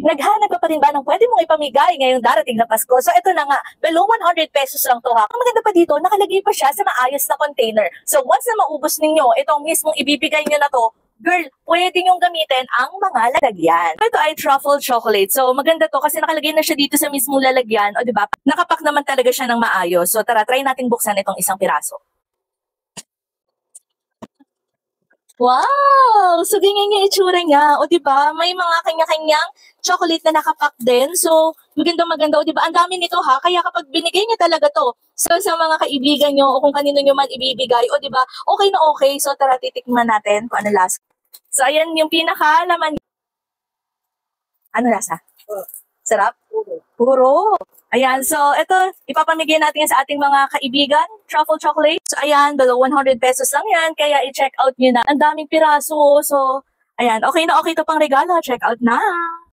Naghanap ka pa rin ba ng pwede mong ipamigay ngayong darating na Pasko? So ito na nga, below 100 pesos lang to ha. Ang maganda pa dito, nakalagay pa siya sa maayos na container. So once na maubos ninyo, itong mismong ibibigay nyo na to, girl, pwede nyong gamitin ang mga lalagyan. Ito ay truffle chocolate. So maganda to kasi nakalagay na siya dito sa mismong lalagyan. O diba, nakapak naman talaga siya ng maayos. So tara, try nating buksan itong isang piraso. Wow! So, ganyan yung itsura niya. O, di ba? May mga kanya-kanyang chocolate na nakapack din. So, maganda. O, di ba? Ang dami nito, ha? Kaya kapag binigay niyo talaga to, so, sa mga kaibigan niyo o kung kanino niyo man ibibigay, o, di ba? Okay na okay. So, tara, titikman natin kung ano lasa. So, ayan yung pinaka-laman. Ano lasa? Sarap? Puro. Ayan, so ito, ipapamigay natin yan sa ating mga kaibigan, truffle chocolate. So ayan, below 100 pesos lang yan, kaya i-check out nyo na. Ang daming piraso, so ayan, okay na okay to pang regalo, check out na.